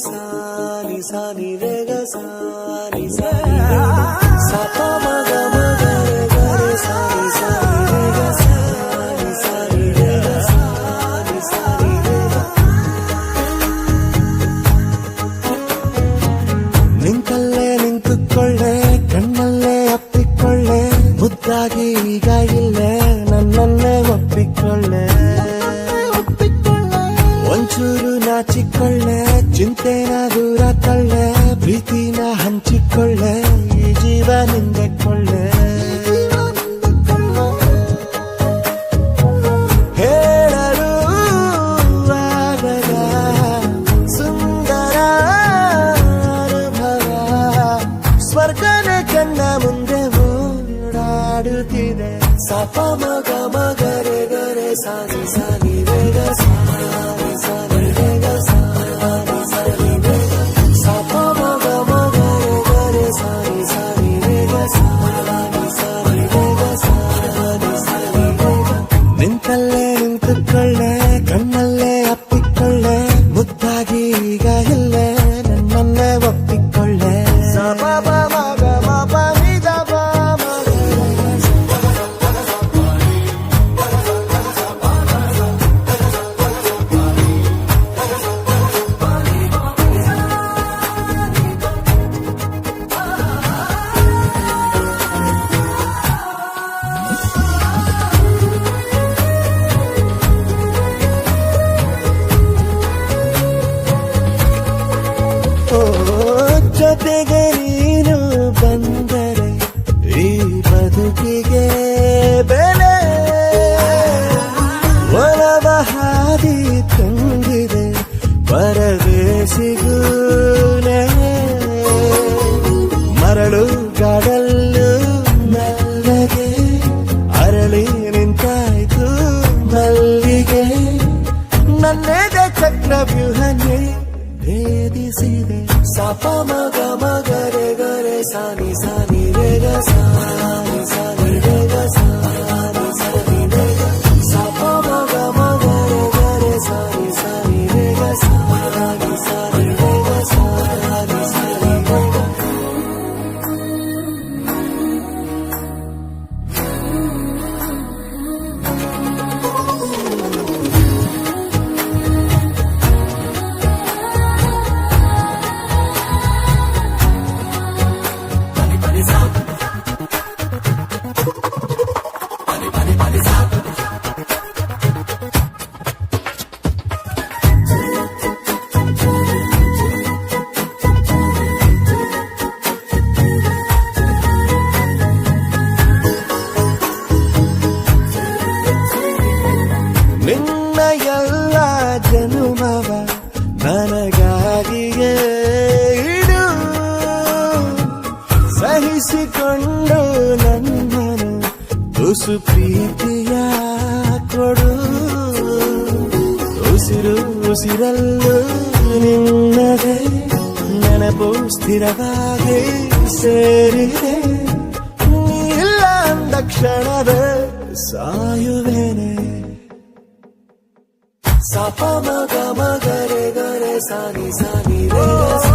sa ni sa ni re ga sa ni sa ni re ga sa pa ma ga re ga re sa ni re ga sa ni re ga sa ni re ga ನಿಂತಲ್ಲೇ ನಿಂತುಕೊಳ್ಳೆ ಕಣ್ಣಲ್ಲೇ ಅಪ್ಪಿಕೊಳ್ಳೆ ಮುದ್ದಾಗಿ ಈಗ ಇಲ್ಲೇ ನನ್ನನ್ನೇ ಒಪ್ಪಿಕೊಳ್ಳೆ ಒಂಚೂರು ನಾಚಿಕೊಳ್ಳೆ ಚಿಂತೆನ ದೂರ ತಳ್ಳೆ ಪ್ರೀತಿನ ಹಂಚಿಕೊಳ್ಳೆ ಈ ಜೀವ ನಿಂದೆಕೊಳ್ಳೆ ಹೇಳಲು ಆಗದ ಸುಂದರ ಅನುಭವ ಸ್ವರ್ಗನೇ ಕಣ್ಣ ಮುಂದೆ ಓಡಾಡುತ್ತಿದೆ ಸಪ ಮಗ ಮಗರೆ ಗರೆ ಸಾನಿ ಸಾನಿ ವೇಗ ಸಾನಿ ಸಾನಿ ವೇಗ ಸಾನಿ ಸಾನಿ ವೇಗ ಸಪ ಮಗ ಮಗರೆ ಗರೆ ಸಾನಿ ಸಾನಿ ವೇಗ ಸಾನಿ ಸಾನಿ ವೇಗ ಸಾನಿ ಸಾನಿ ವೇಗ ನಿಂತಲ್ಲೇ ನಿಂತುಕೊಳ್ಳೆ ಕಣ್ಣಲ್ಲೇ ಅಪ್ಪಿಕೊಳ್ಳೆ ಮುದ್ದಾಗಿ ಈಗ ಇಲ್ಲೇ ನನ್ನನ್ನೇ ಒಪ್ಪಿಕೊಳ್ಳೆ ಸಪ ಮಗ ಮಪ ನಿಜ ಜೊತೆಗೆ ನೀನು ಬಂದರೆ ಈ ಬದುಕಿಗೆ ಬೆಲೆ ಒಲವ ಹಾದಿ ತುಂಬಿದೆ ಪರದೇಶಿಗೂ ಮರಳು ಗಾಡಲ್ಲು ಮೆಲ್ಲಗೆ ಅರಳಿ ನಿಂತಾಯ್ತು ಮಲ್ಲಿಗೆ ನನ್ನೆದೆ ಚಕ್ರವ್ಯೂಹನೇ ಭೇದಿಸಿದೆ ಸಪ ಮಗ ಮಗರೆ ಗರೆ ಸಾನಿ ಸಾನಿ ರೇ ಗ ಸಾನಿ ಸಾನಿ ರೇ ಗ ಸಾನಿ ಸಾನಿ ರೇ ಗ ಸಪ ಮಗ ಮಗರೆ ಗರೆ ಸಾನಿ ಸಾನಿ ರೇ ಗ ಸಾನಿ ಸಾನಿ ರೇ ಗ ಸಾನಿ ಸಾನಿ ರೇ ಗ ನಿನ್ನ ಎಲ್ಲ ಜನುಮವ ನನಗಾಗಿಯೇ ಇಡು ಸಹಿಸಿಕೊಂಡು ನನ್ನನು ತುಸು ಪ್ರೀತಿಯ ಕೊಡು ಉಸಿರು ಉಸಿರಲ್ಲೂ ನಿನ್ನದೇ ನೆನಪು ಸ್ಥಿರವಾಗಿ ಸೇರಿದೆ ನೀಲ್ಲ ಅಂದ ಕ್ಷಣವೇ ಸಾಯುವೇನೆ ಸಪ ಮಗ ಮಗರೆ ಗರೆ ಸಾನಿ ಸಾನಿ ರೇ ಗ